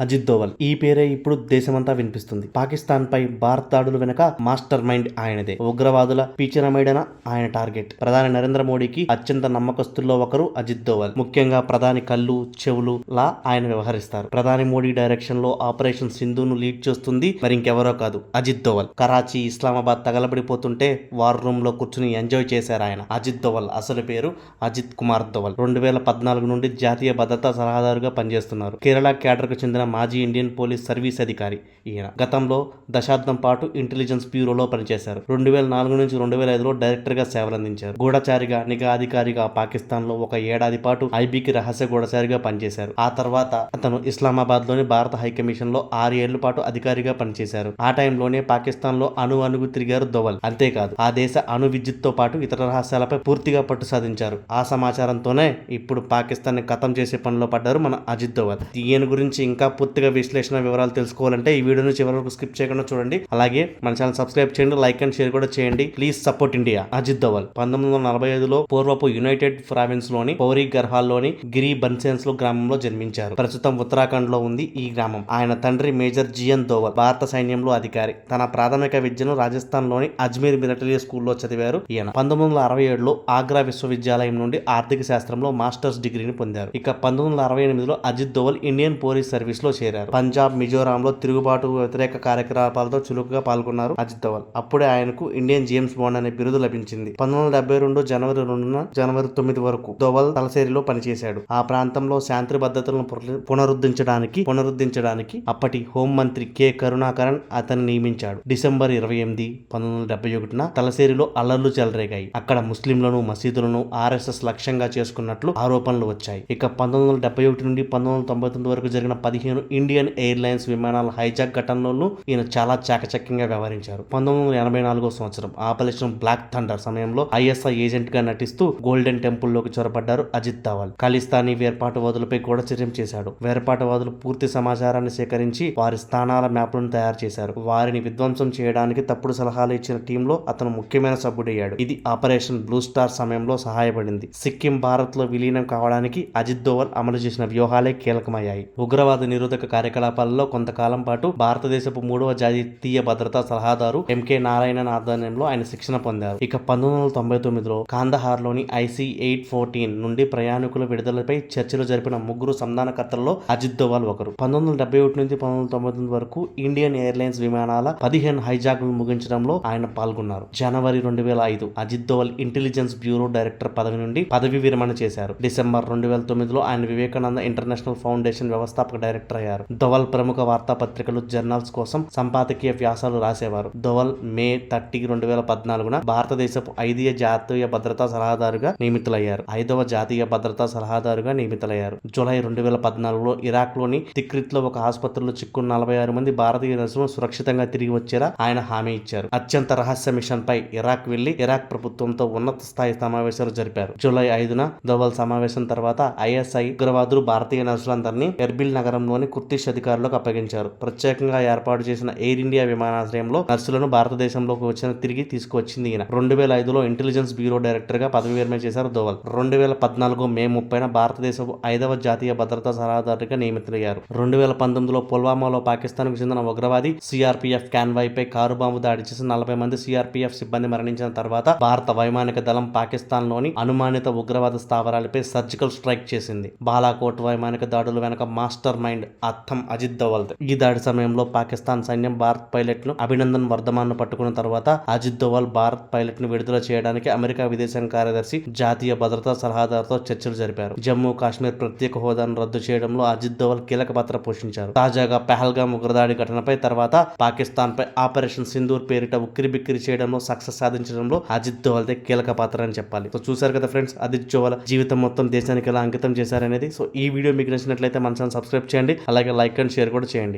అజిత్ దోవల్. ఈ పేరే ఇప్పుడు దేశమంతా వినిపిస్తుంది. పాకిస్తాన్ పై భారత్ దాడులు వెనుక మాస్టర్ మైండ్ ఆయనదే. ఉగ్రవాదుల పీచనమైడన ఆయన టార్గెట్. ప్రధాని నరేంద్ర మోడీకి అత్యంత నమ్మకస్తుల్లో ఒకరు అజిత్ దోవల్. ముఖ్యంగా ప్రధాని కళ్ళు చెవులు లా ఆయన వ్యవహరిస్తారు. ప్రధాని మోడీ డైరెక్షన్ లో ఆపరేషన్ సింధును లీడ్ చేస్తుంది మరి ఇంకెవరో కాదు, అజిత్ దోవల్. కరాచీ, ఇస్లామాబాద్ తగలబడిపోతుంటే వార్ రూమ్ లో కూర్చుని ఎంజాయ్ చేశారు ఆయన. అజిత్ దోవల్ అసలు పేరు అజిత్ కుమార్ దోవల్. 2014 నుండి జాతీయ భద్రతా సలహాదారుగా పనిచేస్తున్నారు. కేరళ క్యాడర్ కు చెందిన మాజీ ఇండియన్ పోలీస్ సర్వీస్ అధికారి ఈయన. గతంలో దశాబ్దం పాటు ఇంటెలిజెన్స్ బ్యూరోలో పనిచేశారు. 2004 నుంచి 2005లో డైరెక్టర్ గా సేవలందించారు. గూఢచారిగా, నిఘా అధికారిగా పాకిస్తాన్ లో ఒక ఏడాది పాటు ఐబీకి రహస్య గూఢచారిగా పనిచేశారు. ఆ తర్వాత అతను ఇస్లామాబాద్ లోని భారత హైకమిషన్ లో 6 ఏళ్ల పాటు అధికారిగా పనిచేశారు. ఆ టైంలోనే పాకిస్తాన్ లో అణువు తిరిగారు దోవల్. అంతేకాదు ఆ దేశ అణు విద్యుత్ తో పాటు ఇతర రహస్యాలపై పూర్తిగా పట్టు సాధించారు. ఆ సమాచారంతోనే ఇప్పుడు పాకిస్తాన్ ని ఖతం చేసే పనిలో పడ్డారు మన అజిత్ దోవల్. ఈయన గురించి ఇంకా పూర్తిగా విశ్లేషణ వివరాలు తెలుసుకోవాలంటే ఈ వీడియోని చివరి వరకు స్కిప్ చేయకుండా చూడండి. అలాగే మన ఛానల్ సబ్స్క్రైబ్ చేయండి, లైక్ అండ్ షేర్ కూడా చేయండి. Please support India. Ajit Doval 1945లో పూర్వపు యునైటెడ్ ప్రావిన్స్ లోని పౌరీ గర్హాల్ లోని గిరి బన్సేన్స్ లో గ్రామంలో జన్మించారు. ప్రస్తుతం ఉత్తరాఖండ్ లో ఉంది ఈ గ్రామం. ఆయన తండ్రి మేజర్ జియన్ దోవల్ భారత సైన్యంలో అధికారి. తన ప్రాథమిక విద్యను రాజస్థాన్ లోని అజ్మీర్ మిలిటరీ స్కూల్లో చదివారు ఈయన. 1967లో ఆగ్రా విశ్వవిద్యాలయం నుండి ఆర్థిక శాస్త్రంలో మాస్టర్స్ డిగ్రీని పొందారు. ఇక 1968లో Ajit Doval Indian police service లో చేరారు. పంజాబ్, మిజోరాంలో తిరుగుబాటు వ్యతిరేక కార్యకలాపాలతో చురుకుగా పాల్గొన్నారు అజిత్ దోవల్. అప్పుడే ఆయనకు ఇండియన్ జేమ్స్ బాండ్ అనే బిరుదు లభించింది. 1972 జనవరి 2న జనవరి 9 వరకు దోవల్ తలసేరిలో పనిచేశాడు. ఆ ప్రాంతంలో శాంతి భద్రతలను పునరుద్ధరించడానికి అప్పటి హోంమంత్రి కె కరుణాకరన్ అతన్ని నియమించాడు. డిసెంబర్ 28, 1971న తలసేరిలో అల్లర్లు చెలరేగాయి. అక్కడ ముస్లింలను, మసీదులను ఆర్ఎస్ఎస్ లక్ష్యంగా చేసుకున్నట్లు ఆరోపణలు వచ్చాయి. ఇక 1971 నుండి 1999 వరకు జరిగిన 15 ఇండియన్ ఎయిర్లైన్స్ విమానాల హైజాక్ ఘటనలను ఈయన చాలా చాకచక్యంగా వ్యవహరించారు. 1984 సంవత్సరం ఆపరేషన్ బ్లాక్ థండర్ సమయంలో ఐఎస్ఐ ఏజెంట్ గా నటిస్తూ గోల్డెన్ టెంపుల్ లోకి చొరబడ్డారు అజిత్ దోవల్. ఖలిస్తానీ వేర్పాటువాదులపై గూఢచర్యం చేశాడు. వేర్పాటువాదులు పూర్తి సమాచారాన్ని సేకరించి వారి స్థానాల మ్యాప్లను తయారు చేశారు. వారిని విధ్వంసం చేయడానికి తప్పుడు సలహాలు ఇచ్చిన టీంలో అతను ముఖ్యమైన సభ్యుడయ్యాడు. ఇది ఆపరేషన్ బ్లూ స్టార్ సమయంలో సహాయపడింది. సిక్కిం భారత్ లో విలీనం కావడానికి అజిత్ దోవల్ అమలు చేసిన వ్యూహాలే కీలకమయ్యాయి. ఉగ్రవాద నిరోధక కార్యకలాపాలలో కొంతకాలం పాటు భారతదేశపు 3వ జాతీయ భద్రతా సలహాదారు ఎంకే నారాయణన్ ఆధ్వర్యంలో ఆయన శిక్షణ పొందారు. ఇక 1999లో కాందహార్ లోని IC-814 నుండి ప్రయాణికుల విడుదలపై చర్చలు జరిపిన 3 సంధానకర్తల్లో అజిత్ దోవల్ ఒకరు. 1971 నుంచి 1999 వరకు ఇండియన్ ఎయిర్లైన్స్ విమానాల 15 హైజాక్లను ముగించడంలో ఆయన పాల్గొన్నారు. జనవరి 2005 Ajit Doval intelligence bureau director పదవి నుండి పదవి విరమణ చేశారు. డిసెంబర్ 2009లో ఆయన వివేకానంద ఇంటర్నేషనల్ ఫౌండేషన్ వ్యవస్థాపక డైరెక్టర్ అయ్యారు. దోవల్ ప్రముఖ వార్తాపత్రికలు, జర్నల్స్ కోసం సంపాదకీయ వ్యాసాలు రాసేవారు. దోవల్ మే 30, 2014న భారతదేశపు 5వ జాతీయ భద్రతా సలహాదారుగా నియమితులయ్యారు. 5వ జాతీయ భద్రతా సలహాదారుగా నియమితులయ్యారు. జూలై 2014లో ఇరాక్ లోని తిక్రిత్ లో ఒక ఆసుపత్రిలో చిక్కున్న 46 మంది భారతీయ నర్సులను సురక్షితంగా తిరిగి వచ్చేలా ఆయన హామీ ఇచ్చారు. అత్యంత రహస్య మిషన్ పై ఇరాక్ వెళ్లి ఇరాక్ ప్రభుత్వంతో ఉన్నత స్థాయి సమావేశాలు జరిపారు. జూలై 5న దోవల్ సమావేశం తర్వాత ఐఎస్ఐ ఉగ్రవాదులు భారతీయ నర్సులందరినీ ఎర్బిల్ నగరంలోని కుర్దిష్ అధికారులకు అప్పగించారు. ప్రత్యేకంగా ఏర్పాటు చేసిన ఎయిర్ ఇండియా విమానాశ్రయంలో నర్సులను భారతదేశంలోకి తిరిగి తీసుకువచ్చింది ఈయన. 2005లో ఇంటెలిజెన్స్ బ్యూరో డైరెక్టర్ గా పదవి విరమణ చేశారు దోవల్. 2014 మే 30న భారతదేశపు 5వ జాతీయ భద్రతా సలహాదారుగా నియమితులయ్యారు. 2019లో పుల్వామాలో పాకిస్తాన్ కు చెందిన ఉగ్రవాది సిఆర్పిఎఫ్ కాన్వాయ్ పై కారు బాంబు దాడి చేసి 40 మంది సిఆర్పిఎఫ్ సిబ్బంది మరణించిన తర్వాత భారత వైమానిక దళం పాకిస్తాన్ లోని అనుమానిత ఉగ్రవాద స్థావరాలపై సర్జికల్ స్ట్రైక్ చేసింది. బాలాకోట్ వైమానిక దాడుల వెనక మాస్టర్ మైండ్ అర్థం అజిత్ దోవల్. ఈ దాడి సమయంలో పాకిస్తాన్ సైన్యం భారత్ పైలట్ ను అభినందన్ వర్ధమాన్ ను పట్టుకున్న తర్వాత అజిత్ దోవల్ భారత్ పైలట్ ను విడుదల చేయడానికి అమెరికా విదేశాంగ కార్యదర్శి, జాతీయ భద్రతా సలహాదారుతో చర్చలు జరిపారు. జమ్మూ కాశ్మీర్ ప్రత్యేక హోదాను రద్దు చేయడంలో అజిత్ దోవల్ కీలక పాత్ర పోషించారు. తాజాగా పహల్గామ్ ఉగ్రదాడి ఘటనపై తర్వాత పాకిస్తాన్ పై ఆపరేషన్ సింధూర్ పేరిట ఉక్కిరిబిక్కిరి చేయడంలో సక్సెస్ సాధించడంలో అజిత్ దోవల్దే కీలక పాత్ర అని చెప్పాలి. సో చూసారు కదా ఫ్రెండ్స్, అజిత్ దోవల్ జీవితం మొత్తం దేశానికి ఎలా అంకితం చేశారనేది. సో ఈ వీడియో మీకు నచ్చినట్లయితే మన ఛానల్ సబ్స్క్రైబ్ చేయండి, అలాగే లైక్ అండ్ షేర్ కూడా చేయండి.